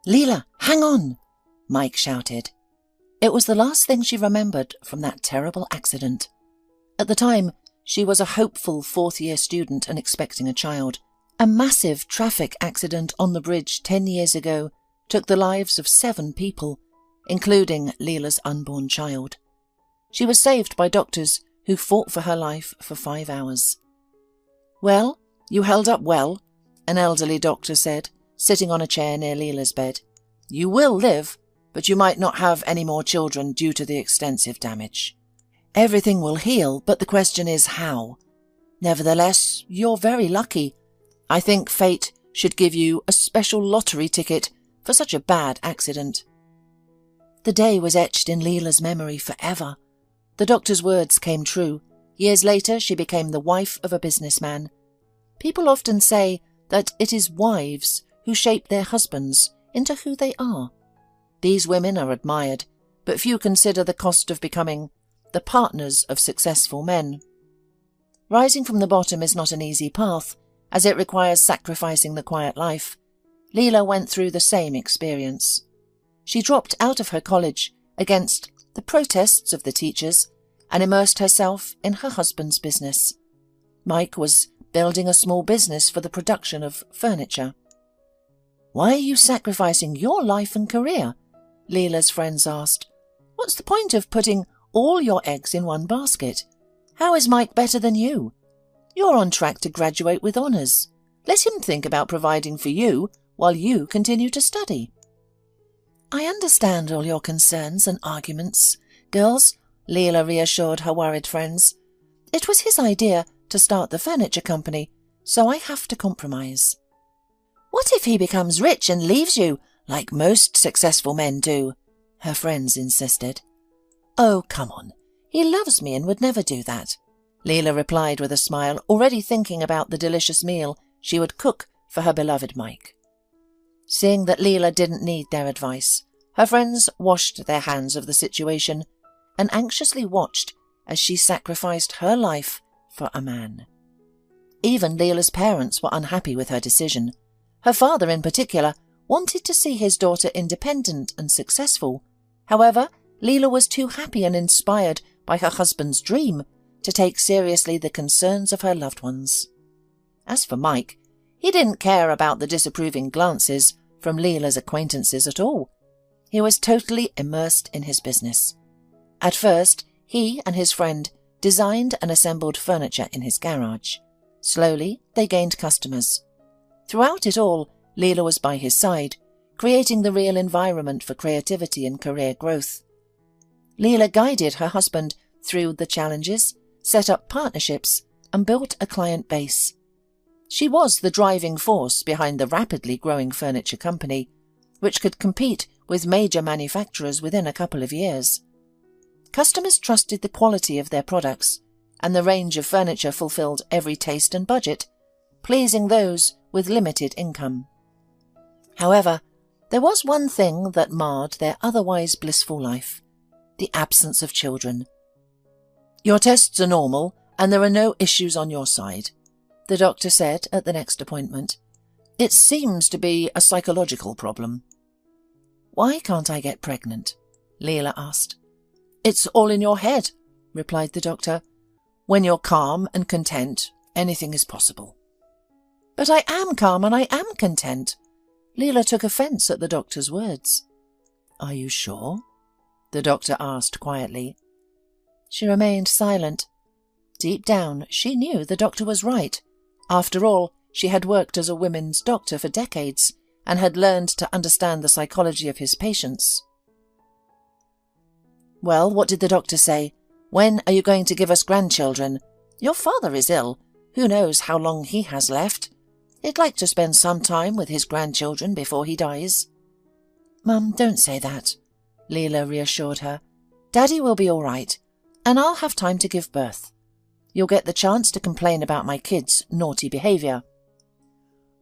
"Leela, hang on!" Mike shouted. It was the last thing she remembered from that terrible accident. At the time, she was a hopeful fourth-year student and expecting a child. A massive traffic accident on the bridge 10 years ago took the lives of 7 people, including Leela's unborn child. She was saved by doctors who fought for her life for 5 hours. "Well, you held up well," an elderly doctor said, sitting on a chair near Leela's bed. "You will live, but you might not have any more children due to the extensive damage. Everything will heal, but the question is how. Nevertheless, you're very lucky. I think fate should give you a special lottery ticket for such a bad accident." The day was etched in Leela's memory forever. The doctor's words came true. Years later, she became the wife of a businessman. People often say that it is wives who shape their husbands into who they are. These women are admired, but few consider the cost of becoming the partners of successful men. Rising from the bottom is not an easy path, as it requires sacrificing the quiet life. Leela went through the same experience. She dropped out of her college against the protests of the teachers and immersed herself in her husband's business. Mike was building a small business for the production of furniture. "Why are you sacrificing your life and career?" Leela's friends asked. "What's the point of putting all your eggs in one basket? How is Mike better than you? You're on track to graduate with honours. Let him think about providing for you while you continue to study." "I understand all your concerns and arguments, girls," Leela reassured her worried friends. "It was his idea to start the furniture company, so I have to compromise." "What if he becomes rich and leaves you, like most successful men do?" her friends insisted. "Oh, come on. He loves me and would never do that," Leela replied with a smile, already thinking about the delicious meal she would cook for her beloved Mike. Seeing that Leela didn't need their advice, her friends washed their hands of the situation and anxiously watched as she sacrificed her life for a man. Even Leela's parents were unhappy with her decision. Her father, in particular, wanted to see his daughter independent and successful. However, Leela was too happy and inspired by her husband's dream to take seriously the concerns of her loved ones. As for Mike, he didn't care about the disapproving glances from Leela's acquaintances at all. He was totally immersed in his business. At first, he and his friend designed and assembled furniture in his garage. Slowly, they gained customers. Throughout it all, Leela was by his side, creating the real environment for creativity and career growth. Leela guided her husband through the challenges, set up partnerships, and built a client base. She was the driving force behind the rapidly growing furniture company, which could compete with major manufacturers within a couple of years. Customers trusted the quality of their products, and the range of furniture fulfilled every taste and budget, pleasing those with limited income. However, there was one thing that marred their otherwise blissful life: the absence of children. "Your tests are normal, and there are no issues on your side," the doctor said at the next appointment. "It seems to be a psychological problem." "Why can't I get pregnant?" Leela asked. "It's all in your head," replied the doctor. "When you're calm and content, anything is possible." "But I am calm and I am content." Leela took offence at the doctor's words. "Are you sure?" the doctor asked quietly. She remained silent. Deep down, she knew the doctor was right. After all, she had worked as a women's doctor for decades and had learned to understand the psychology of his patients. "Well, what did the doctor say? When are you going to give us grandchildren? Your father is ill. Who knows how long he has left? He'd like to spend some time with his grandchildren before he dies." "Mum, don't say that," Leela reassured her. "Daddy will be all right, and I'll have time to give birth. You'll get the chance to complain about my kids' naughty behaviour."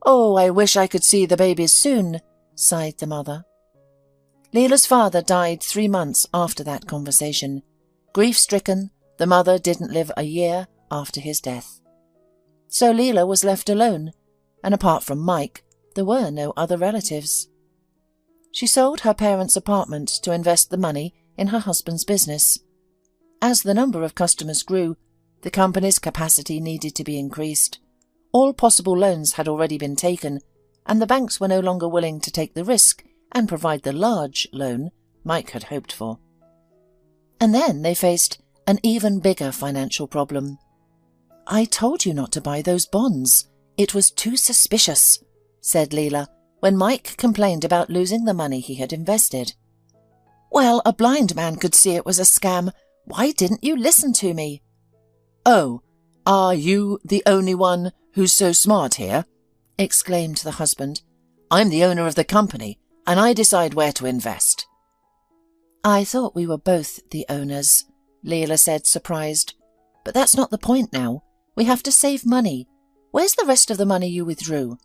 "Oh, I wish I could see the babies soon," sighed the mother. Leela's father died 3 months after that conversation. Grief-stricken, the mother didn't live a year after his death. So Leela was left alone, and apart from Mike, there were no other relatives. She sold her parents' apartment to invest the money in her husband's business. As the number of customers grew, the company's capacity needed to be increased. All possible loans had already been taken, and the banks were no longer willing to take the risk and provide the large loan Mike had hoped for. And then they faced an even bigger financial problem. "I told you not to buy those bonds. It was too suspicious," said Leela, when Mike complained about losing the money he had invested. "Well, a blind man could see it was a scam. Why didn't you listen to me?" "Oh, are you the only one who's so smart here?" exclaimed the husband. "I'm the owner of the company, and I decide where to invest." "I thought we were both the owners," Leela said, surprised. "But that's not the point now. We have to save money. Where's the rest of the money you withdrew?"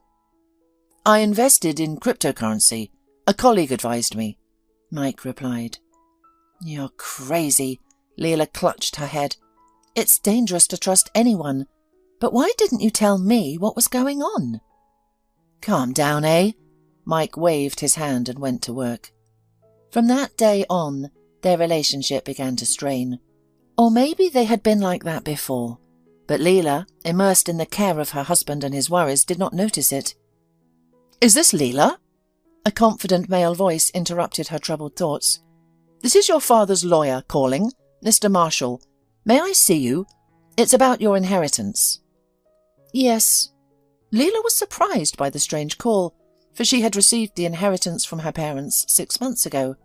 "I invested in cryptocurrency. A colleague advised me," Mike replied. "You're crazy," Leela clutched her head. "It's dangerous to trust anyone. But why didn't you tell me what was going on?" "Calm down, eh?" Mike waved his hand and went to work. From that day on, their relationship began to strain. Or maybe they had been like that before. But Leela, immersed in the care of her husband and his worries, did not notice it. "Is this Leela?" A confident male voice interrupted her troubled thoughts. "This is your father's lawyer calling, Mr. Marshall. May I see you? It's about your inheritance." "Yes." Leela was surprised by the strange call, for she had received the inheritance from her parents 6 months ago.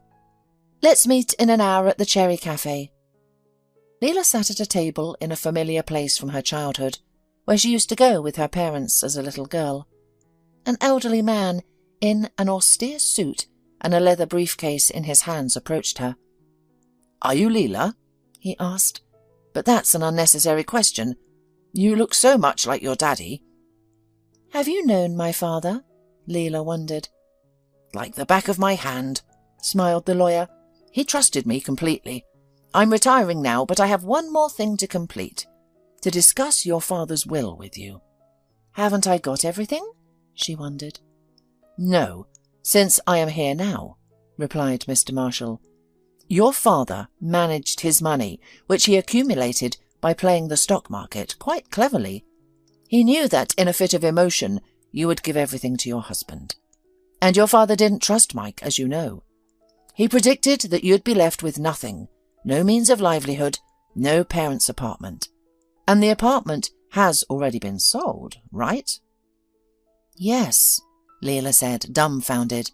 "Let's meet in an hour at the Cherry Cafe." Leela sat at a table in a familiar place from her childhood, where she used to go with her parents as a little girl. An elderly man in an austere suit and a leather briefcase in his hands approached her. "Are you Leela?" he asked. "But that's an unnecessary question. You look so much like your daddy." "Have you known my father?" Leela wondered. "Like the back of my hand," smiled the lawyer. "He trusted me completely. I'm retiring now, but I have one more thing to complete. To discuss your father's will with you." "Haven't I got everything?" she wondered. "No, since I am here now," replied Mr. Marshall. "Your father managed his money, which he accumulated by playing the stock market, quite cleverly. He knew that in a fit of emotion you would give everything to your husband. And your father didn't trust Mike, as you know. He predicted that you'd be left with nothing, no means of livelihood, no parents' apartment. And the apartment has already been sold, right?" "Yes," Leela said, dumbfounded.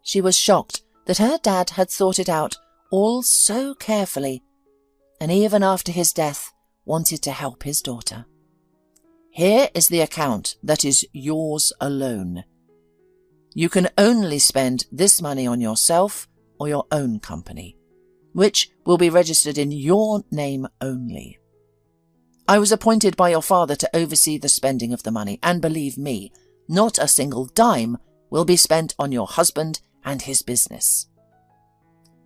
She was shocked that her dad had thought it out all so carefully, and even after his death wanted to help his daughter. "Here is the account that is yours alone. You can only spend this money on yourself or your own company, which will be registered in your name only. I was appointed by your father to oversee the spending of the money, and believe me, not a single dime will be spent on your husband and his business."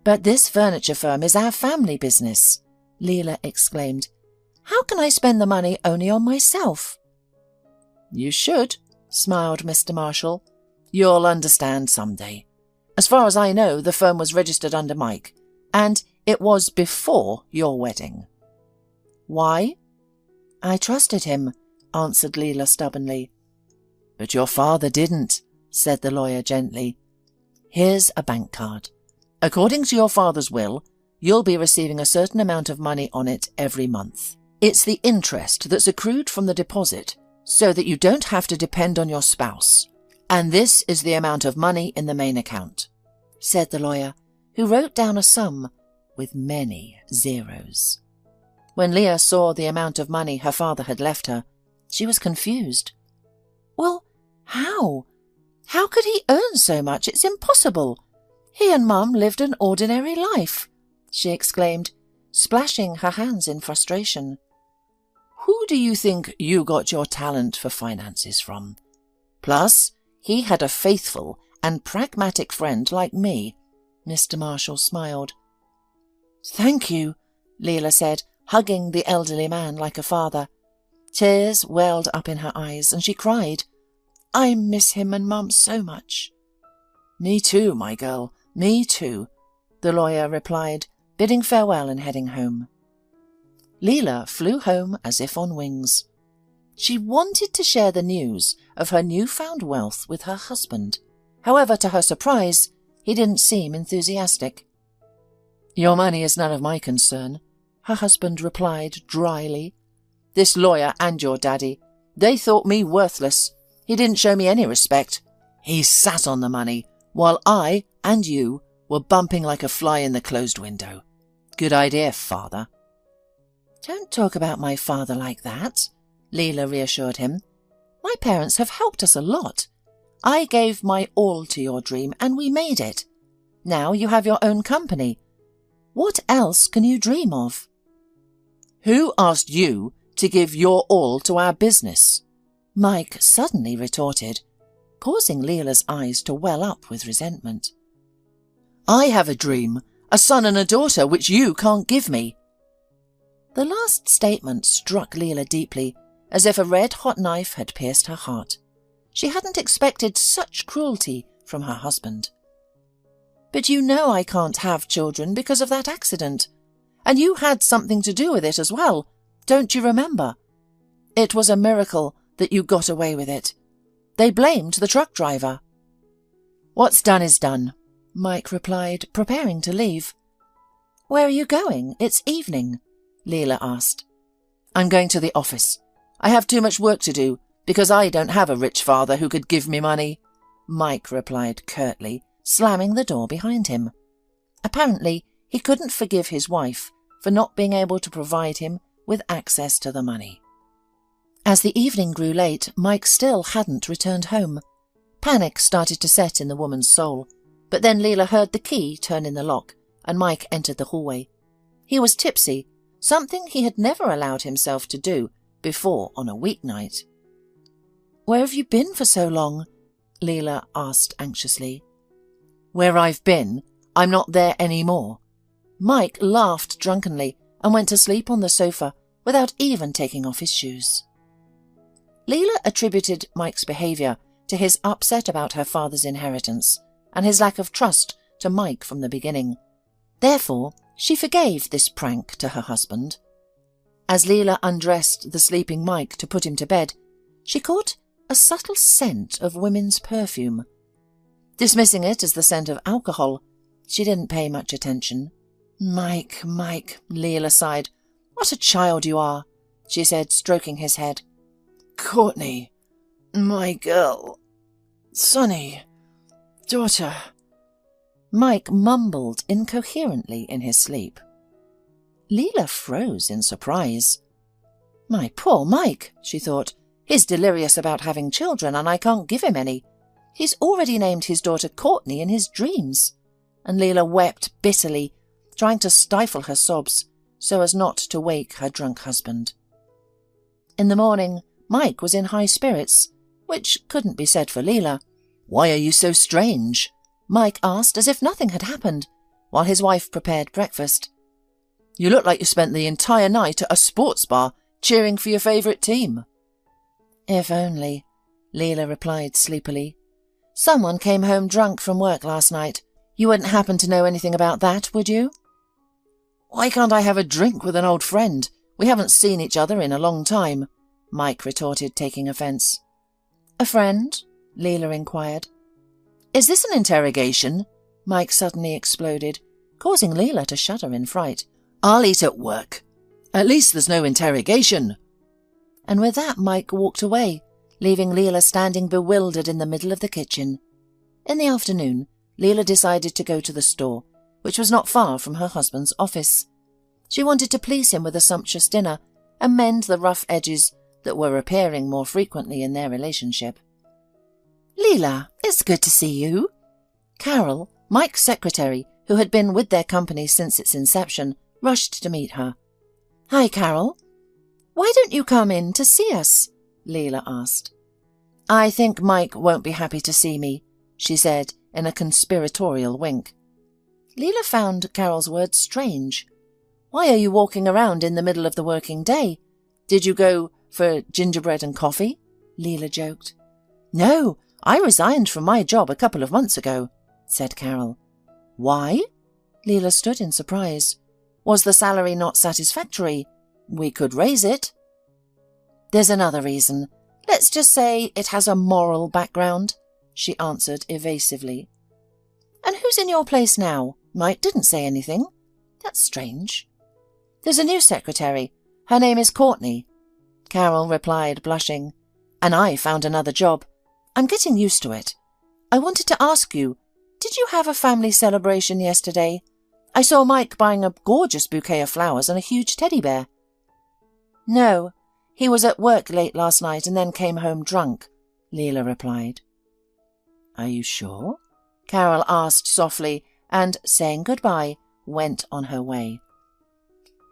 "But this furniture firm is our family business," Leela exclaimed. "How can I spend the money only on myself?" "You should," smiled Mr. Marshall. "You'll understand someday. As far as I know, the firm was registered under Mike, and it was before your wedding." "Why?" "I trusted him," answered Leela stubbornly. "But your father didn't," said the lawyer gently. "Here's a bank card. According to your father's will, you'll be receiving a certain amount of money on it every month. It's the interest that's accrued from the deposit, so that you don't have to depend on your spouse. And this is the amount of money in the main account," said the lawyer, who wrote down a sum with many zeros. When Leah saw the amount of money her father had left her, she was confused. "Well, how? How could he earn so much? It's impossible. He and Mum lived an ordinary life," she exclaimed, splashing her hands in frustration. "Who do you think you got your talent for finances from? Plus, he had a faithful and pragmatic friend like me," Mr. Marshall smiled. "Thank you," Leela said, hugging the elderly man like a father. Tears welled up in her eyes, and she cried. "I miss him and Mum so much." Me too, my girl, me too, the lawyer replied, bidding farewell and heading home. Leela flew home as if on wings. She wanted to share the news of her newfound wealth with her husband. However, to her surprise, he didn't seem enthusiastic. Your money is none of my concern, her husband replied dryly. This lawyer and your daddy, they thought me worthless. He didn't show me any respect. He sat on the money, while I and you were bumping like a fly in the closed window. Good idea, father. Don't talk about my father like that, Leela reassured him. My parents have helped us a lot. I gave my all to your dream and we made it. Now you have your own company. What else can you dream of? Who asked you to give your all to our business? Mike suddenly retorted, causing Leela's eyes to well up with resentment. I have a dream, a son and a daughter which you can't give me. The last statement struck Leela deeply, as if a red-hot knife had pierced her heart. She hadn't expected such cruelty from her husband. But you know I can't have children because of that accident. And you had something to do with it as well, don't you remember? It was a miracle that you got away with it. They blamed the truck driver. What's done is done, Mike replied, preparing to leave. Where are you going? It's evening, Leela asked. I'm going to the office. I have too much work to do because I don't have a rich father who could give me money, Mike replied curtly, slamming the door behind him. Apparently, he couldn't forgive his wife for not being able to provide him with access to the money. As the evening grew late, Mike still hadn't returned home. Panic started to set in the woman's soul, but then Leela heard the key turn in the lock and Mike entered the hallway. He was tipsy, something he had never allowed himself to do before on a weeknight. Where have you been for so long? Leela asked anxiously. Where I've been, I'm not there anymore. Mike laughed drunkenly and went to sleep on the sofa without even taking off his shoes. Leela attributed Mike's behaviour to his upset about her father's inheritance and his lack of trust to Mike from the beginning. Therefore, she forgave this prank to her husband. As Leela undressed the sleeping Mike to put him to bed, she caught a subtle scent of women's perfume. Dismissing it as the scent of alcohol, she didn't pay much attention. Mike, Leela sighed. What a child you are, she said, stroking his head. Courtney, my girl, Sonny, daughter. Mike mumbled incoherently in his sleep. Leela froze in surprise. My poor Mike, she thought. He's delirious about having children and I can't give him any. He's already named his daughter Courtney in his dreams. And Leela wept bitterly, trying to stifle her sobs so as not to wake her drunk husband. In the morning, Mike was in high spirits, which couldn't be said for Leela. Why are you so strange? Mike asked as if nothing had happened, while his wife prepared breakfast. You look like you spent the entire night at a sports bar cheering for your favourite team. If only, Leela replied sleepily. Someone came home drunk from work last night. You wouldn't happen to know anything about that, would you? Why can't I have a drink with an old friend? We haven't seen each other in a long time, Mike retorted, taking offence. A friend? Leela inquired. Is this an interrogation? Mike suddenly exploded, causing Leela to shudder in fright. I'll eat at work. At least there's no interrogation. And with that, Mike walked away, leaving Leela standing bewildered in the middle of the kitchen. In the afternoon, Leela decided to go to the store, which was not far from her husband's office. She wanted to please him with a sumptuous dinner and mend the rough edges that were appearing more frequently in their relationship. Leela, it's good to see you. Carol, Mike's secretary, who had been with their company since its inception, rushed to meet her. Hi, Carol. Why don't you come in to see us? Leela asked. I think Mike won't be happy to see me, she said in a conspiratorial wink. Leela found Carol's words strange. Why are you walking around in the middle of the working day? Did you go for gingerbread and coffee? Leela joked. No, I resigned from my job a couple of months ago. said Carol. Why? Leela stood in surprise. Was the salary not satisfactory? We could raise it. There's another reason. Let's just say it has a moral background, she answered evasively. And who's in your place now? Mike didn't say anything. That's strange. There's a new secretary. Her name is Courtney. Carol replied, blushing. And I found another job. I'm getting used to it. I wanted to ask you, did you have a family celebration yesterday? I saw Mike buying a gorgeous bouquet of flowers and a huge teddy bear. No, he was at work late last night and then came home drunk, Leela replied. Are you sure? Carol asked softly and, saying goodbye, went on her way.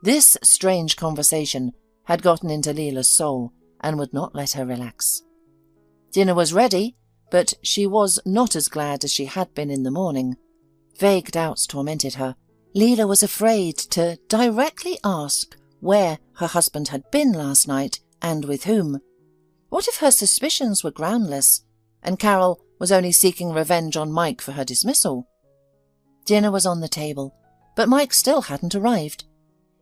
This strange conversation had gotten into Leela's soul and would not let her relax. Dinner was ready, but she was not as glad as she had been in the morning. Vague doubts tormented her. Leela was afraid to directly ask where her husband had been last night and with whom. What if her suspicions were groundless, and Carol was only seeking revenge on Mike for her dismissal? Dinner was on the table, but Mike still hadn't arrived.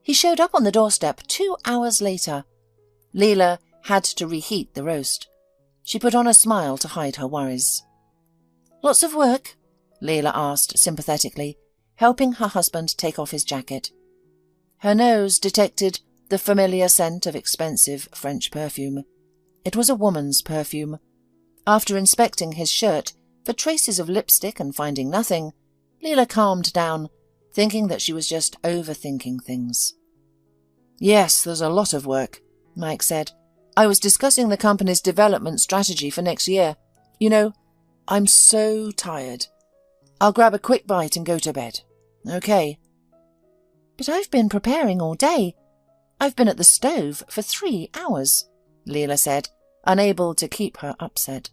He showed up on the doorstep 2 hours later. Leela had to reheat the roast. She put on a smile to hide her worries. Lots of work? Leela asked sympathetically, helping her husband take off his jacket. Her nose detected the familiar scent of expensive French perfume. It was a woman's perfume. After inspecting his shirt for traces of lipstick and finding nothing, Leela calmed down, thinking that she was just overthinking things. Yes, there's a lot of work, Mike said. I was discussing the company's development strategy for next year. You know, I'm so tired. I'll grab a quick bite and go to bed. Okay. But I've been preparing all day. I've been at the stove for 3 hours, Leela said, unable to keep her upset.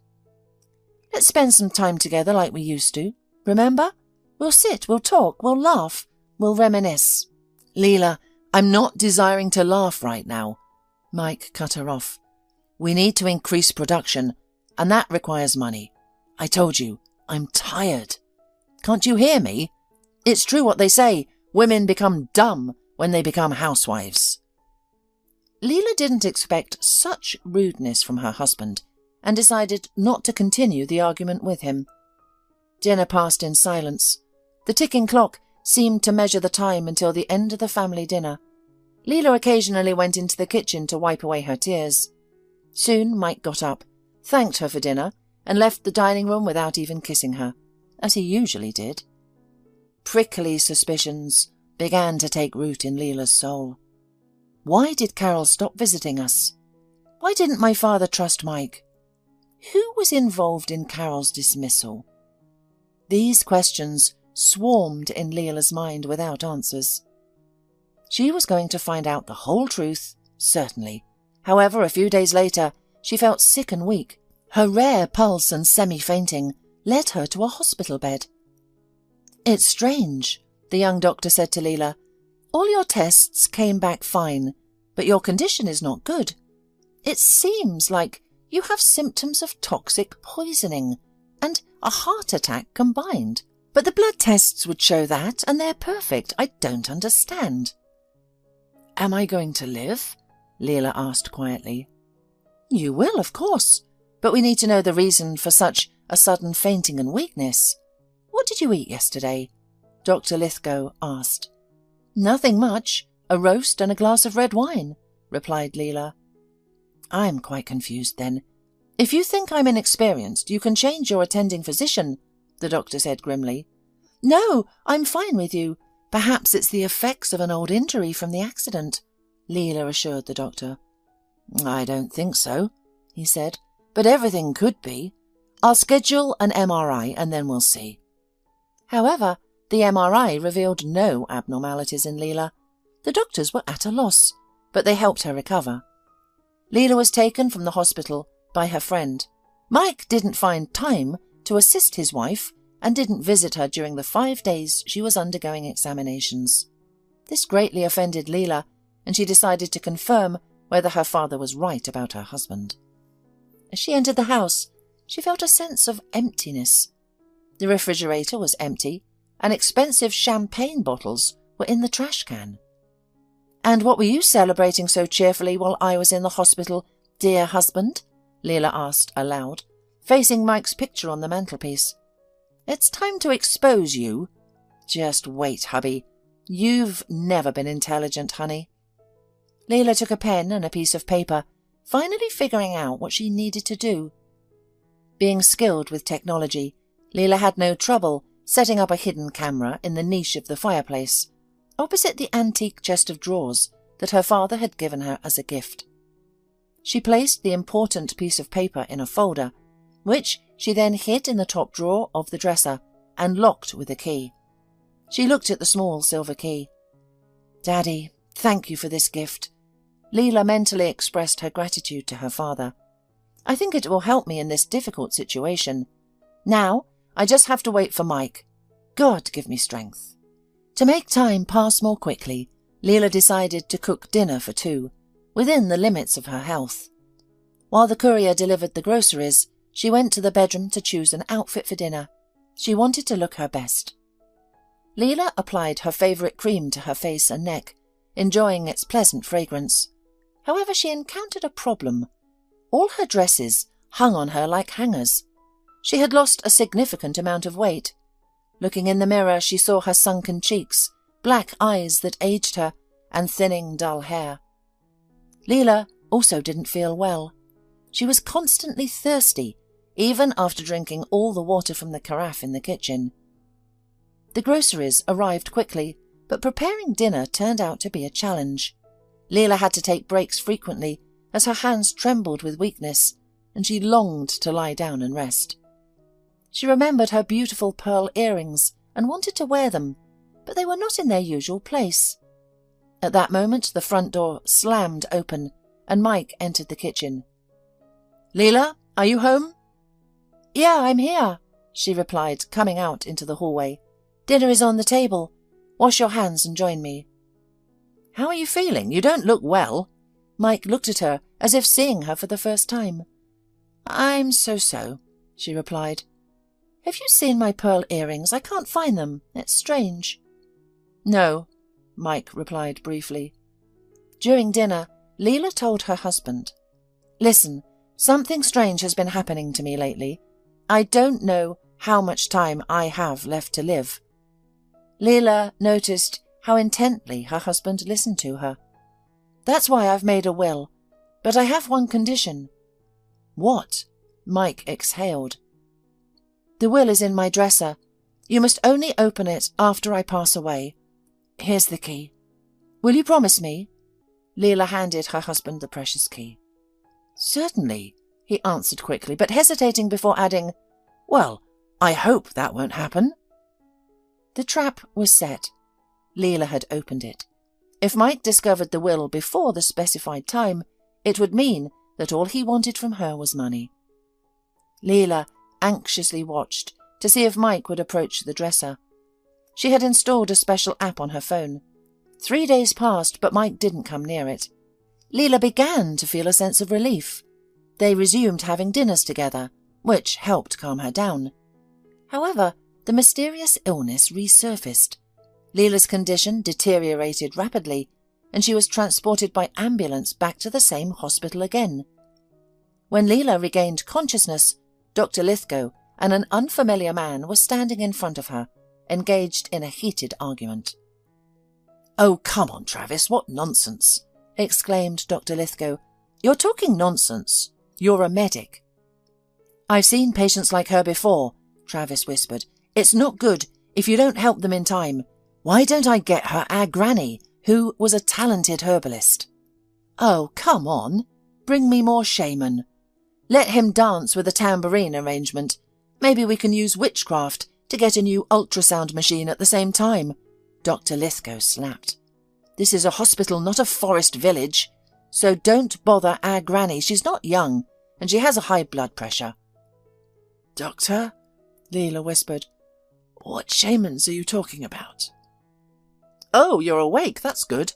Let's spend some time together like we used to. Remember? We'll sit, we'll talk, we'll laugh, we'll reminisce. Leela, I'm not desiring to laugh right now. Mike cut her off. We need to increase production, and that requires money. I told you, I'm tired. Can't you hear me? It's true what they say, women become dumb when they become housewives. Leela didn't expect such rudeness from her husband and decided not to continue the argument with him. Dinner passed in silence. The ticking clock seemed to measure the time until the end of the family dinner. Leela occasionally went into the kitchen to wipe away her tears. Soon Mike got up, thanked her for dinner, and left the dining room without even kissing her, as he usually did. Prickly suspicions began to take root in Leela's soul. Why did Carol stop visiting us? Why didn't my father trust Mike? Who was involved in Carol's dismissal? These questions swarmed in Leela's mind without answers. She was going to find out the whole truth, certainly. However, a few days later, she felt sick and weak. Her rare pulse and semi-fainting led her to a hospital bed. It's strange, the young doctor said to Leela. All your tests came back fine, but your condition is not good. It seems like you have symptoms of toxic poisoning and a heart attack combined. But the blood tests would show that, and they're perfect. I don't understand. Am I going to live? Leela asked quietly. You will, of course, but we need to know the reason for such a sudden fainting and weakness. What did you eat yesterday? Dr. Lithgow asked. Nothing much. A roast and a glass of red wine, replied Leela. I'm quite confused then. If you think I'm inexperienced, you can change your attending physician, the doctor said grimly. No, I'm fine with you. Perhaps it's the effects of an old injury from the accident, Leela assured the doctor. I don't think so, he said, but everything could be. I'll schedule an MRI and then we'll see. However, the MRI revealed no abnormalities in Leela. The doctors were at a loss, but they helped her recover. Leela was taken from the hospital by her friend. Mike didn't find time to assist his wife and didn't visit her during the 5 days she was undergoing examinations. This greatly offended Leela, and she decided to confirm whether her father was right about her husband. As she entered the house, she felt a sense of emptiness. The refrigerator was empty, and expensive champagne bottles were in the trash can. "And what were you celebrating so cheerfully while I was in the hospital, dear husband?" Leela asked aloud, facing Mike's picture on the mantelpiece. "It's time to expose you." "Just wait, hubby. You've never been intelligent, honey." Leela took a pen and a piece of paper, finally figuring out what she needed to do. Being skilled with technology, Leela had no trouble setting up a hidden camera in the niche of the fireplace, opposite the antique chest of drawers that her father had given her as a gift. She placed the important piece of paper in a folder, which she then hid in the top drawer of the dresser and locked with a key. She looked at the small silver key. "Daddy, thank you for this gift." Leela mentally expressed her gratitude to her father. "I think it will help me in this difficult situation. Now, I just have to wait for Mike. God give me strength." To make time pass more quickly, Leela decided to cook dinner for two, within the limits of her health. While the courier delivered the groceries, she went to the bedroom to choose an outfit for dinner. She wanted to look her best. Leela applied her favourite cream to her face and neck, enjoying its pleasant fragrance. However, she encountered a problem. All her dresses hung on her like hangers. She had lost a significant amount of weight. Looking in the mirror, she saw her sunken cheeks, black eyes that aged her, and thinning, dull hair. Leela also didn't feel well. She was constantly thirsty, even after drinking all the water from the carafe in the kitchen. The groceries arrived quickly, but preparing dinner turned out to be a challenge. Leela had to take breaks frequently as her hands trembled with weakness, and she longed to lie down and rest. She remembered her beautiful pearl earrings and wanted to wear them, but they were not in their usual place. At that moment, the front door slammed open, and Mike entered the kitchen. "Leela, are you home?" "Yeah, I'm here," she replied, coming out into the hallway. "Dinner is on the table. Wash your hands and join me." "How are you feeling? You don't look well." Mike looked at her as if seeing her for the first time. "I'm so-so," she replied. "Have you seen my pearl earrings? I can't find them. It's strange." "No," Mike replied briefly. During dinner, Leela told her husband, "Listen, something strange has been happening to me lately. I don't know how much time I have left to live." Leela noticed how intently her husband listened to her. "That's why I've made a will, but I have one condition." "What?" Mike exhaled. "The will is in my dresser. You must only open it after I pass away. Here's the key. Will you promise me?" Leela handed her husband the precious key. "Certainly," he answered quickly, but hesitating before adding, "Well, I hope that won't happen." The trap was set. Leela had opened it. If Mike discovered the will before the specified time, it would mean that all he wanted from her was money. Leela anxiously watched to see if Mike would approach the dresser. She had installed a special app on her phone. 3 days passed, but Mike didn't come near it. Leela began to feel a sense of relief. They resumed having dinners together, which helped calm her down. However, the mysterious illness resurfaced. Leela's condition deteriorated rapidly, and she was transported by ambulance back to the same hospital again. When Leela regained consciousness, Dr. Lithgow and an unfamiliar man were standing in front of her, engaged in a heated argument. "Oh, come on, Travis, what nonsense!" exclaimed Dr. Lithgow. "You're talking nonsense. You're a medic." "I've seen patients like her before," Travis whispered. "It's not good if you don't help them in time. Why don't I get her our granny, who was a talented herbalist?" "Oh, come on. Bring me more shaman. Let him dance with a tambourine arrangement. Maybe we can use witchcraft to get a new ultrasound machine at the same time," Dr. Lithgow snapped. "This is a hospital, not a forest village. So don't bother our granny. She's not young, and she has a high blood pressure." "Doctor," Leela whispered, "what shamans are you talking about?" "Oh, you're awake. That's good."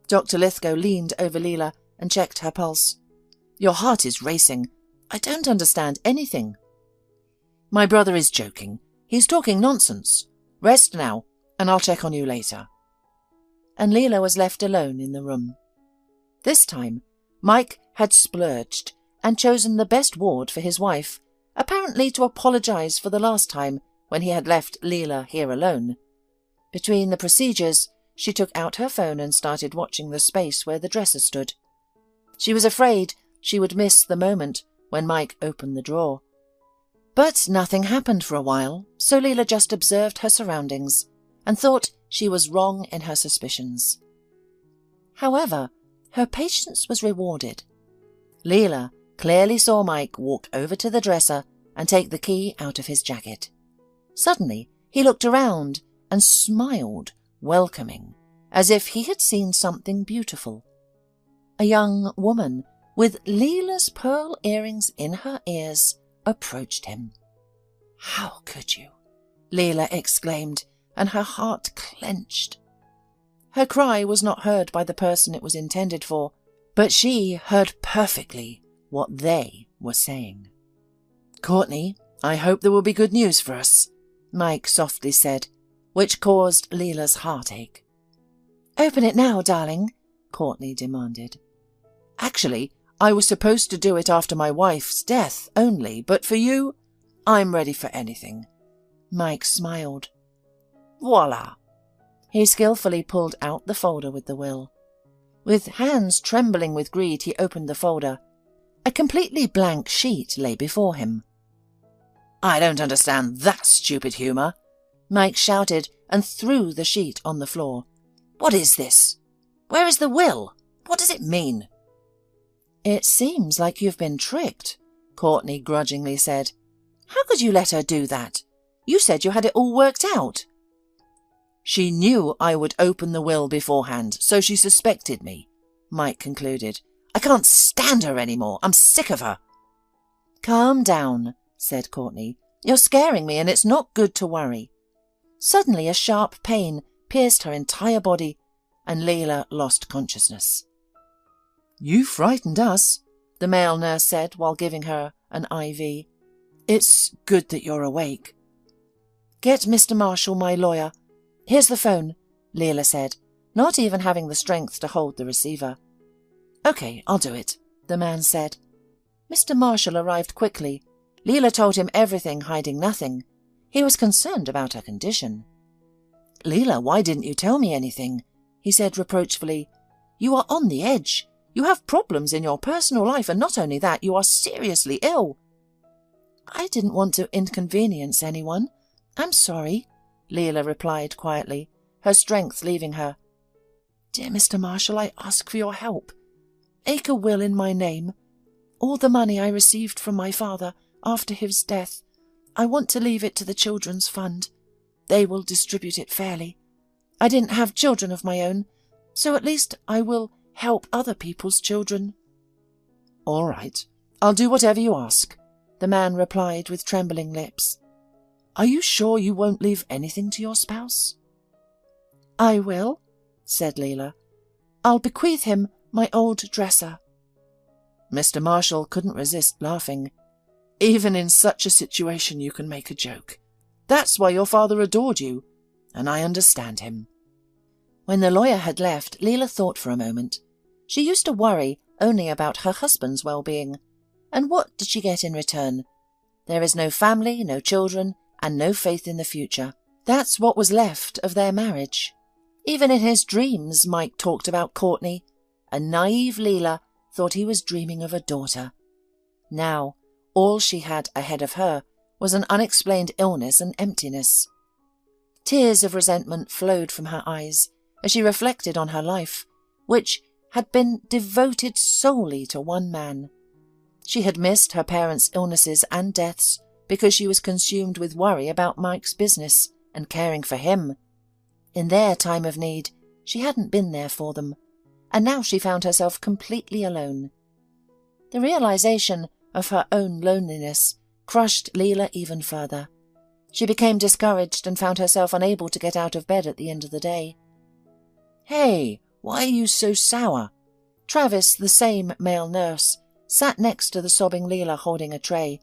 Dr. Lithgow leaned over Leela and checked her pulse. "Your heart is racing. I don't understand anything." "My brother is joking. He's talking nonsense. Rest now, and I'll check on you later." And Leela was left alone in the room. This time, Mike had splurged and chosen the best ward for his wife, apparently to apologise for the last time when he had left Leela here alone. Between the procedures, she took out her phone and started watching the space where the dresser stood. She was afraid she would miss the moment when Mike opened the drawer. But nothing happened for a while, so Leela just observed her surroundings and thought she was wrong in her suspicions. However, her patience was rewarded. Leela clearly saw Mike walk over to the dresser and take the key out of his jacket. Suddenly, he looked around and smiled, welcoming, as if he had seen something beautiful. A young woman with Leela's pearl earrings in her ears approached him. "How could you?" Leela exclaimed, and her heart clenched. Her cry was not heard by the person it was intended for, but she heard perfectly what they were saying. "Courtney, I hope there will be good news for us," Mike softly said, which caused Leela's heartache. "Open it now, darling," Courtney demanded. "Actually, I was supposed to do it after my wife's death only, but for you, I'm ready for anything." Mike smiled. Voila! He skillfully pulled out the folder with the will. With hands trembling with greed, he opened the folder. A completely blank sheet lay before him. "I don't understand that stupid humour," Mike shouted and threw the sheet on the floor. "What is this? Where is the will? What does it mean?" "It seems like you've been tricked," Courtney grudgingly said. "How could you let her do that? You said you had it all worked out." "She knew I would open the will beforehand, so she suspected me," Mike concluded. "I can't stand her anymore. I'm sick of her." "Calm down," said Courtney. "You're scaring me, and it's not good to worry." Suddenly a sharp pain pierced her entire body, and Leela lost consciousness. "You frightened us," the male nurse said while giving her an IV. "It's good that you're awake." "Get Mr. Marshall, my lawyer. Here's the phone," Leela said, not even having the strength to hold the receiver. "Okay, I'll do it," the man said. Mr. Marshall arrived quickly. Leela told him everything, hiding nothing. He was concerned about her condition. "Leela, why didn't you tell me anything?" he said reproachfully. "You are on the edge. You have problems in your personal life, and not only that, you are seriously ill." "I didn't want to inconvenience anyone. I'm sorry," Leela replied quietly, her strength leaving her. "Dear Mr. Marshall, I ask for your help. Make a will in my name. All the money I received from my father after his death, I want to leave it to the Children's Fund. They will distribute it fairly. I didn't have children of my own, so at least I will help other people's children." "All right, I'll do whatever you ask," the man replied with trembling lips. "Are you sure you won't leave anything to your spouse?" "I will," said Leela. "I'll bequeath him my old dresser." Mr. Marshall couldn't resist laughing. "Even in such a situation you can make a joke. That's why your father adored you, and I understand him." When the lawyer had left, Leela thought for a moment. She used to worry only about her husband's well-being. And what did she get in return? There is no family, no children, and no faith in the future. That's what was left of their marriage. Even in his dreams, Mike talked about Courtney. A naive Leela thought he was dreaming of a daughter. Now, all she had ahead of her was an unexplained illness and emptiness. Tears of resentment flowed from her eyes as she reflected on her life, which had been devoted solely to one man. She had missed her parents' illnesses and deaths because she was consumed with worry about Mike's business and caring for him. In their time of need, she hadn't been there for them, and now she found herself completely alone. The realization of her own loneliness crushed Leela even further. She became discouraged and found herself unable to get out of bed at the end of the day. "Hey, why are you so sour?" Travis, the same male nurse, sat next to the sobbing Leela holding a tray.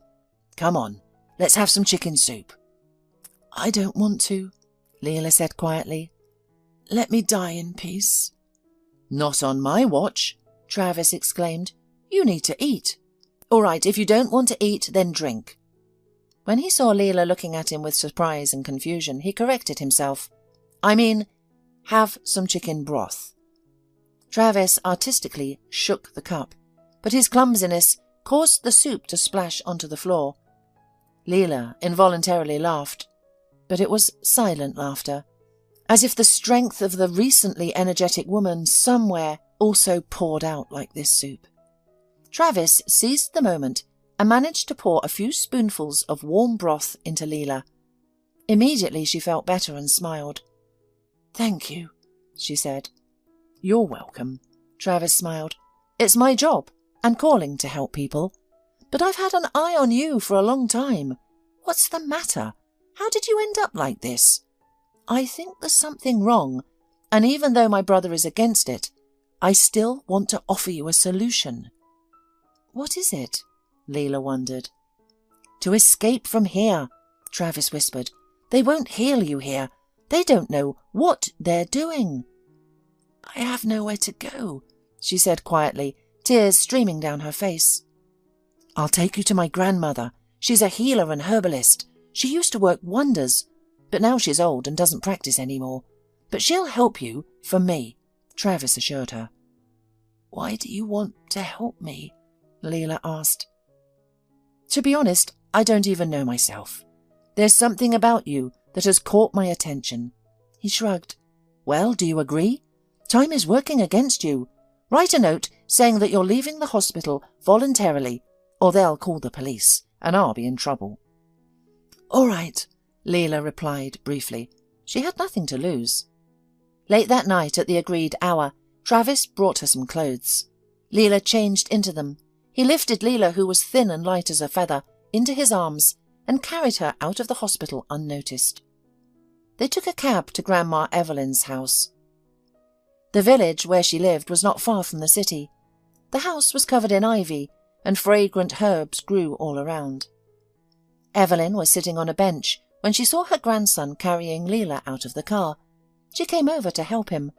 "Come on, let's have some chicken soup." I don't want to, Leela said quietly. Let me die in peace. Not on my watch, Travis exclaimed. You need to eat. All right, if you don't want to eat, then drink. When he saw Leela looking at him with surprise and confusion, he corrected himself. I mean, have some chicken broth. Travis artistically shook the cup, but his clumsiness caused the soup to splash onto the floor. Leela involuntarily laughed, but it was silent laughter, as if the strength of the recently energetic woman somewhere also poured out like this soup. Travis seized the moment and managed to pour a few spoonfuls of warm broth into Leela. Immediately she felt better and smiled. Thank you, she said. You're welcome, Travis smiled. It's my job and calling to help people. But I've had an eye on you for a long time. What's the matter? How did you end up like this? I think there's something wrong, and even though my brother is against it, I still want to offer you a solution. What is it? Leela wondered. To escape from here, Travis whispered. They won't heal you here. They don't know what they're doing. I have nowhere to go, she said quietly, tears streaming down her face. I'll take you to my grandmother. She's a healer and herbalist. She used to work wonders, but now she's old and doesn't practice anymore. But she'll help you for me, Travis assured her. Why do you want to help me? Leela asked. To be honest, I don't even know myself. There's something about you that has caught my attention. He shrugged. Well, do you agree? Time is working against you. Write a note saying that you're leaving the hospital voluntarily, or they'll call the police, and I'll be in trouble. All right, Leela replied briefly. She had nothing to lose. Late that night, at the agreed hour, Travis brought her some clothes. Leela changed into them. He lifted Leela, who was thin and light as a feather, into his arms and carried her out of the hospital unnoticed. They took a cab to Grandma Evelyn's house. The village where she lived was not far from the city. The house was covered in ivy, and fragrant herbs grew all around. Evelyn was sitting on a bench when she saw her grandson carrying Leela out of the car. She came over to help him.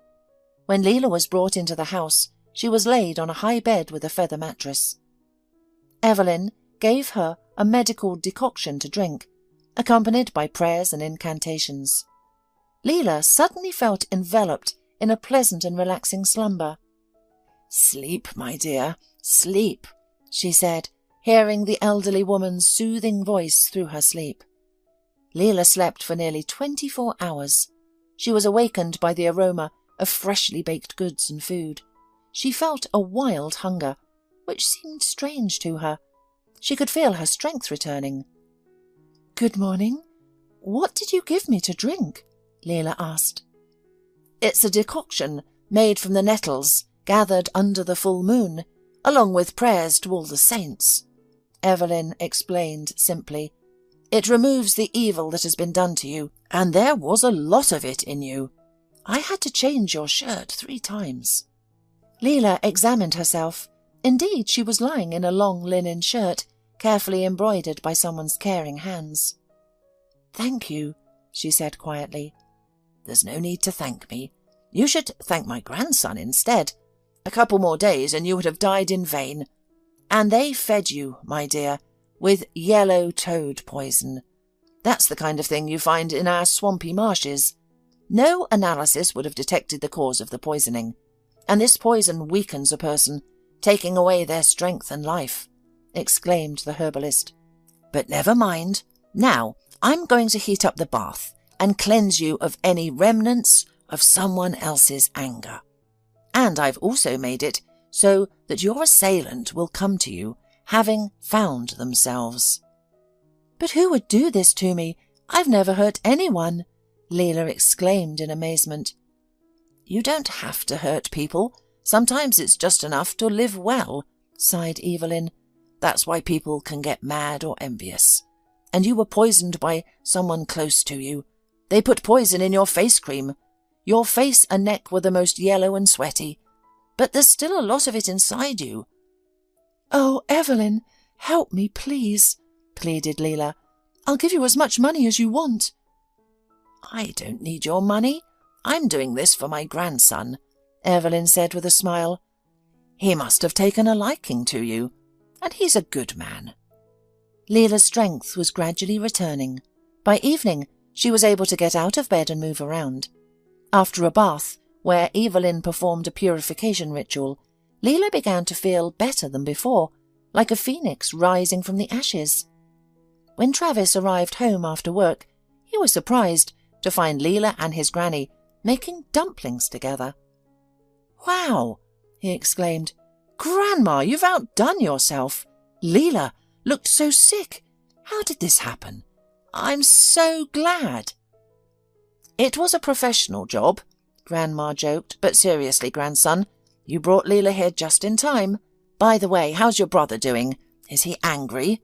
When Leela was brought into the house, she was laid on a high bed with a feather mattress. Evelyn gave her a medical decoction to drink, accompanied by prayers and incantations. Leela suddenly felt enveloped in a pleasant and relaxing slumber. Sleep, my dear, sleep, she said, hearing the elderly woman's soothing voice through her sleep. Leela slept for nearly 24 hours. She was awakened by the aroma of freshly baked goods and food. She felt a wild hunger, which seemed strange to her. She could feel her strength returning. Good morning. What did you give me to drink? Leela asked. It's a decoction made from the nettles gathered under the full moon, along with prayers to all the saints, Evelyn explained simply. It removes the evil that has been done to you, and there was a lot of it in you. I had to change your shirt 3 times. Leela examined herself. Indeed, she was lying in a long linen shirt, carefully embroidered by someone's caring hands. Thank you, she said quietly. There's no need to thank me. You should thank my grandson instead. A couple more days and you would have died in vain. And they fed you, my dear, with yellow toad poison. That's the kind of thing you find in our swampy marshes. No analysis would have detected the cause of the poisoning, and this poison weakens a person, taking away their strength and life, exclaimed the herbalist. But never mind. Now, I'm going to heat up the bath and cleanse you of any remnants of someone else's anger. And I've also made it so that your assailant will come to you, having found themselves. But who would do this to me? I've never hurt anyone, Leela exclaimed in amazement. You don't have to hurt people. Sometimes it's just enough to live well, sighed Evelyn. That's why people can get mad or envious. And you were poisoned by someone close to you. They put poison in your face cream. Your face and neck were the most yellow and sweaty. But there's still a lot of it inside you. Oh, Evelyn, help me, please, pleaded Leela. I'll give you as much money as you want. I don't need your money. I'm doing this for my grandson, Evelyn said with a smile. He must have taken a liking to you, and he's a good man. Leela's strength was gradually returning. By evening, she was able to get out of bed and move around. After a bath, where Evelyn performed a purification ritual, Leela began to feel better than before, like a phoenix rising from the ashes. When Travis arrived home after work, he was surprised to find Leela and his granny making dumplings together. "Wow!" he exclaimed. "Grandma, you've outdone yourself. Leela looked so sick. How did this happen? I'm so glad." "It was a professional job," Grandma joked, "but seriously, grandson, you brought Leela here just in time. By the way, how's your brother doing? Is he angry?"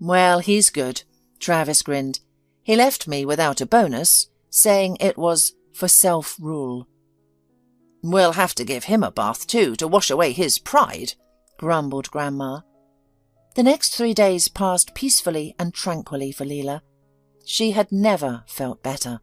"Well, he's good," Travis grinned. "He left me without a bonus, saying it was for self-rule." "We'll have to give him a bath too to wash away his pride," grumbled Grandma. The next 3 days passed peacefully and tranquilly for Leela. She had never felt better.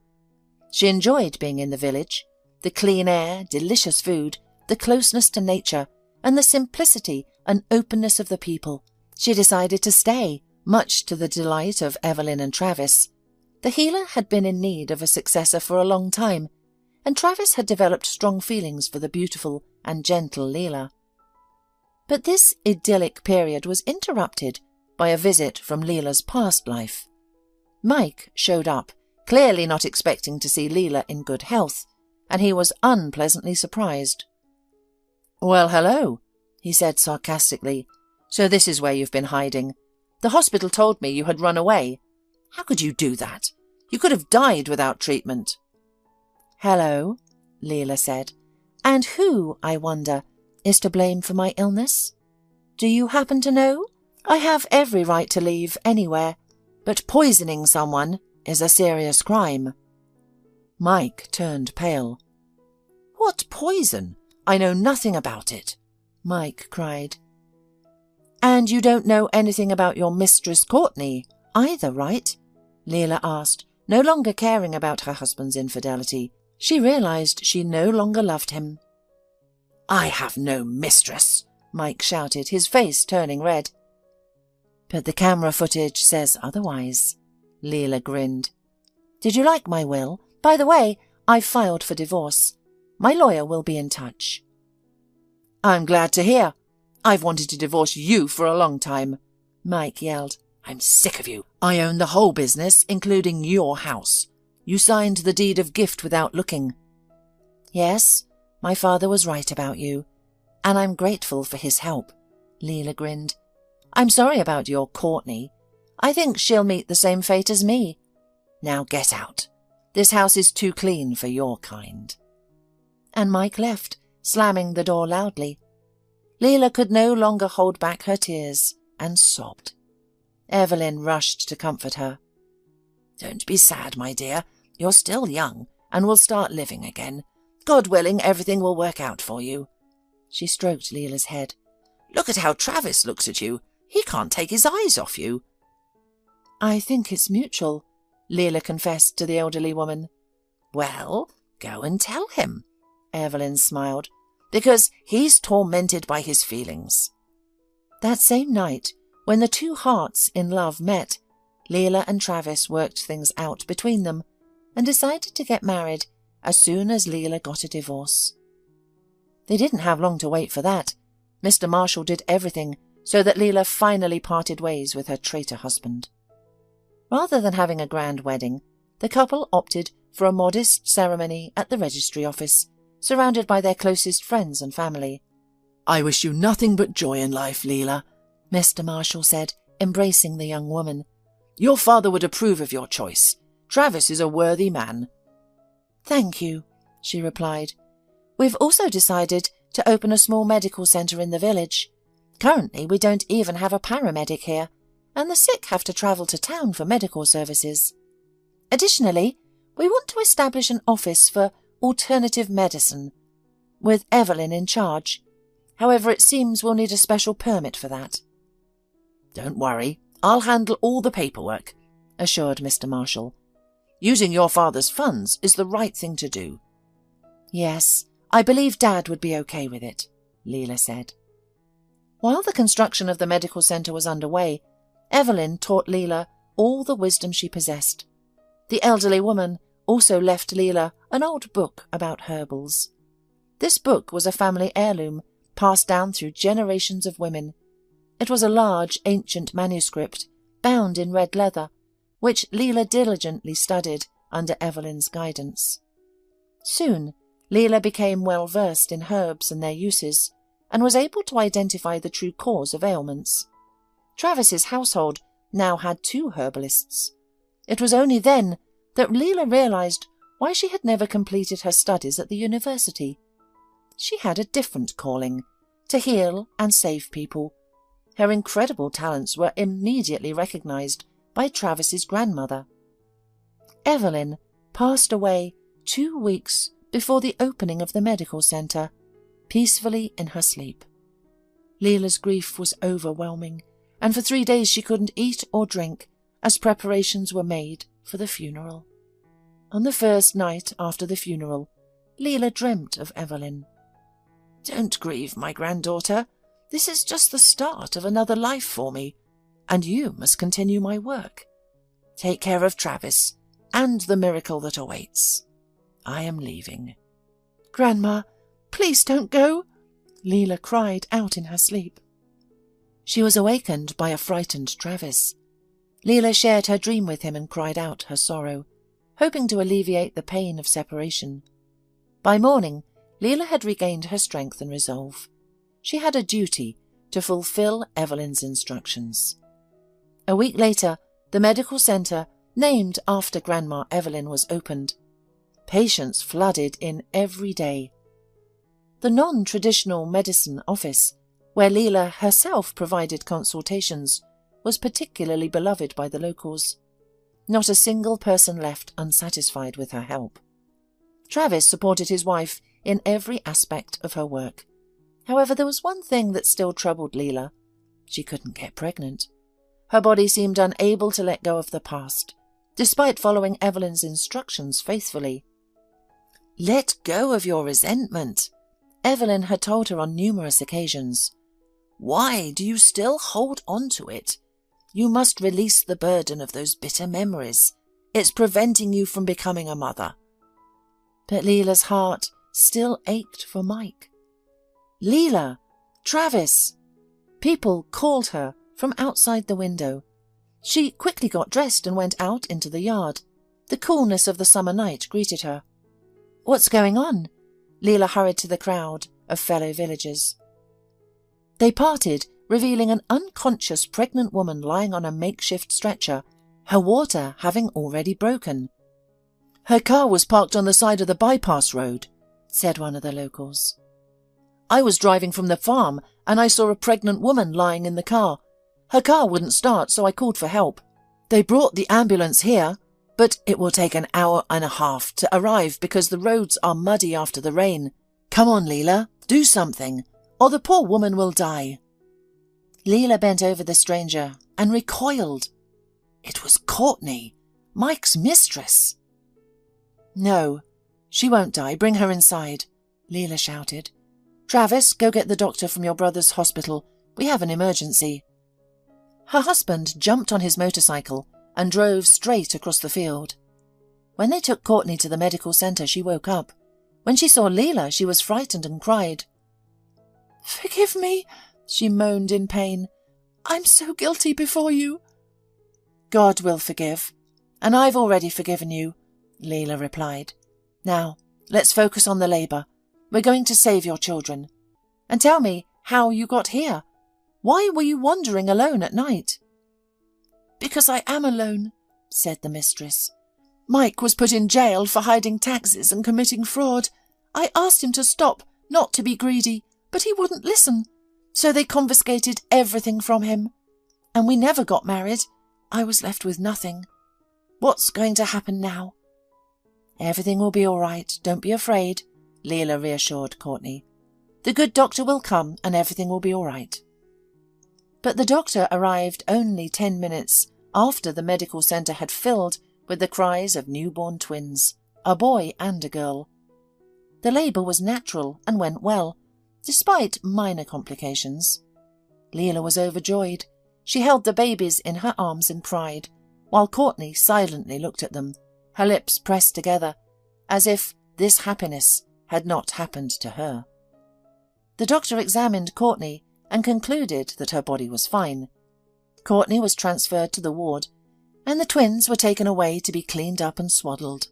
She enjoyed being in the village, the clean air, delicious food, the closeness to nature, and the simplicity and openness of the people. She decided to stay, much to the delight of Evelyn and Travis. The healer had been in need of a successor for a long time, and Travis had developed strong feelings for the beautiful and gentle Leela. But this idyllic period was interrupted by a visit from Leela's past life. Mike showed up, clearly not expecting to see Leela in good health, and he was unpleasantly surprised. "Well, hello," he said sarcastically. "So this is where you've been hiding. The hospital told me you had run away. How could you do that? You could have died without treatment." "Hello," Leela said. "And who, I wonder, is to blame for my illness? Do you happen to know? I have every right to leave anywhere, but poisoning someone is a serious crime." Mike turned pale. "What poison? I know nothing about it," Mike cried. "And you don't know anything about your mistress Courtney either, right?" Leela asked, no longer caring about her husband's infidelity. She realized she no longer loved him. "I have no mistress," Mike shouted, his face turning red. "But the camera footage says otherwise," Leela grinned. "Did you like my will? By the way, I filed for divorce. My lawyer will be in touch." "I'm glad to hear. I've wanted to divorce you for a long time," Mike yelled. "I'm sick of you. I own the whole business, including your house. You signed the deed of gift without looking." "Yes, my father was right about you, and I'm grateful for his help," Leela grinned. "I'm sorry about your Courtney. I think she'll meet the same fate as me. Now get out. This house is too clean for your kind." And Mike left, slamming the door loudly. Leela could no longer hold back her tears and sobbed. Evelyn rushed to comfort her. "Don't be sad, my dear. You're still young and will start living again. God willing, everything will work out for you." She stroked Leela's head. "Look at how Travis looks at you. He can't take his eyes off you." "I think it's mutual," Leela confessed to the elderly woman. "Well, go and tell him," Evelyn smiled, "because he's tormented by his feelings." That same night, when the two hearts in love met, Leela and Travis worked things out between them and decided to get married as soon as Leela got a divorce. They didn't have long to wait for that. Mr. Marshall did everything so that Leela finally parted ways with her traitor husband. Rather than having a grand wedding, the couple opted for a modest ceremony at the registry office, surrounded by their closest friends and family. "I wish you nothing but joy in life, Leela," Mr. Marshall said, embracing the young woman. "Your father would approve of your choice. Travis is a worthy man." "Thank you," she replied. "We've also decided to open a small medical centre in the village. Currently, we don't even have a paramedic here, and the sick have to travel to town for medical services. Additionally, we want to establish an office for alternative medicine, with Evelyn in charge. However, it seems we'll need a special permit for that." "Don't worry, I'll handle all the paperwork," assured Mr. Marshall. Using your father's funds is the right thing to do." "Yes, I believe Dad would be okay with it," Leela said. While the construction of the medical centre was underway, Evelyn taught Leela all the wisdom she possessed. The elderly woman also left Leela an old book about herbals. This book was a family heirloom passed down through generations of women. It was a large, ancient manuscript, bound in red leather, which Leela diligently studied under Evelyn's guidance. Soon, Leela became well versed in herbs and their uses, and was able to identify the true cause of ailments. Travis's household now had 2 herbalists. It was only then that Leela realized why she had never completed her studies at the university. She had a different calling, to heal and save people. Her incredible talents were immediately recognized by Travis's grandmother. Evelyn passed away 2 weeks before the opening of the medical centre, peacefully in her sleep. Leela's grief was overwhelming, and for 3 days she couldn't eat or drink as preparations were made for the funeral. On the first night after the funeral, Leela dreamt of Evelyn. "Don't grieve, my granddaughter. This is just the start of another life for me, and you must continue my work. Take care of Travis and the miracle that awaits. I am leaving." "Grandma, please don't go," Leela cried out in her sleep. She was awakened by a frightened Travis. Leela shared her dream with him and cried out her sorrow, hoping to alleviate the pain of separation. By morning, Leela had regained her strength and resolve. She had a duty to fulfill Evelyn's instructions. A week later, the medical centre, named after Grandma Evelyn, was opened. Patients flooded in every day. The non-traditional medicine office, where Leela herself provided consultations, was particularly beloved by the locals. Not a single person left unsatisfied with her help. Travis supported his wife in every aspect of her work. However, there was one thing that still troubled Leela. She couldn't get pregnant. Her body seemed unable to let go of the past, despite following Evelyn's instructions faithfully. "Let go of your resentment," Evelyn had told her on numerous occasions. "Why do you still hold on to it? You must release the burden of those bitter memories. It's preventing you from becoming a mother." But Leela's heart still ached for Mike. "Leela! Travis!" People called her from outside the window. She quickly got dressed and went out into the yard. The coolness of the summer night greeted her. "What's going on?" Leela hurried to the crowd of fellow villagers. They parted, revealing an unconscious pregnant woman lying on a makeshift stretcher, her water having already broken. "Her car was parked on the side of the bypass road," said one of the locals. "I was driving from the farm and I saw a pregnant woman lying in the car. Her car wouldn't start, so I called for help. They brought the ambulance here, but it will take an hour and a half to arrive because the roads are muddy after the rain. Come on, Leela, do something, or the poor woman will die." Leela bent over the stranger and recoiled. It was Courtney, Mike's mistress. "No, she won't die. Bring her inside," Leela shouted. "Travis, go get the doctor from your brother's hospital. We have an emergency." Her husband jumped on his motorcycle and drove straight across the field. When they took Courtney to the medical centre, she woke up. When she saw Leela, she was frightened and cried. "Forgive me," she moaned in pain. "I'm so guilty before you." "God will forgive, and I've already forgiven you," Leela replied. "Now, let's focus on the labour. We're going to save your children. And tell me how you got here. Why were you wandering alone at night?" "Because I am alone," said the mistress. "Mike was put in jail for hiding taxes and committing fraud. I asked him to stop, not to be greedy, but he wouldn't listen. So they confiscated everything from him. And we never got married. I was left with nothing. What's going to happen now?" "Everything will be all right. Don't be afraid," Leela reassured Courtney. "The good doctor will come and everything will be all right." But the doctor arrived only 10 minutes after the medical centre had filled with the cries of newborn twins, a boy and a girl. The labour was natural and went well, despite minor complications. Leela was overjoyed. She held the babies in her arms in pride, while Courtney silently looked at them, her lips pressed together, as if this happiness had not happened to her. The doctor examined Courtney and concluded that her body was fine. Courtney was transferred to the ward, and the twins were taken away to be cleaned up and swaddled.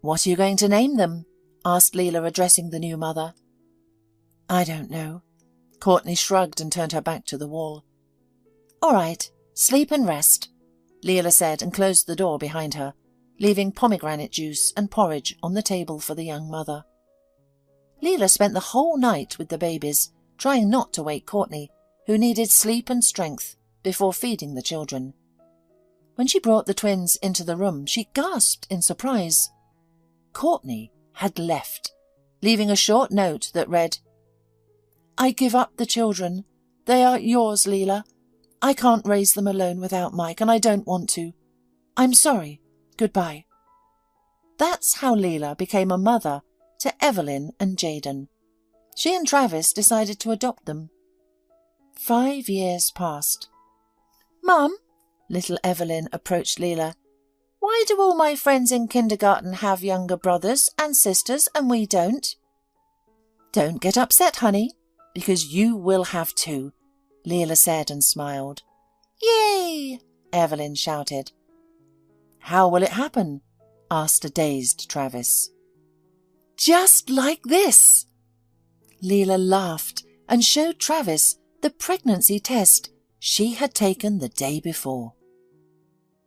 "What are you going to name them?" asked Leela, addressing the new mother. "I don't know." Courtney shrugged and turned her back to the wall. "All right, sleep and rest," Leela said, and closed the door behind her, leaving pomegranate juice and porridge on the table for the young mother. Leela spent the whole night with the babies, trying not to wake Courtney, who needed sleep and strength, before feeding the children. When she brought the twins into the room, she gasped in surprise. Courtney had left, leaving a short note that read, "I give up the children. They are yours, Leela. I can't raise them alone without Mike, and I don't want to. I'm sorry. Goodbye." That's how Leela became a mother to Evelyn and Jaden. She and Travis decided to adopt them. 5 years passed. "Mum," little Evelyn approached Leela, "why do all my friends in kindergarten have younger brothers and sisters and we don't?" "Don't get upset, honey, because you will have two," Leela said and smiled. "Yay!" Evelyn shouted. "How will it happen?" asked a dazed Travis. "Just like this." Leela laughed and showed Travis the pregnancy test she had taken the day before.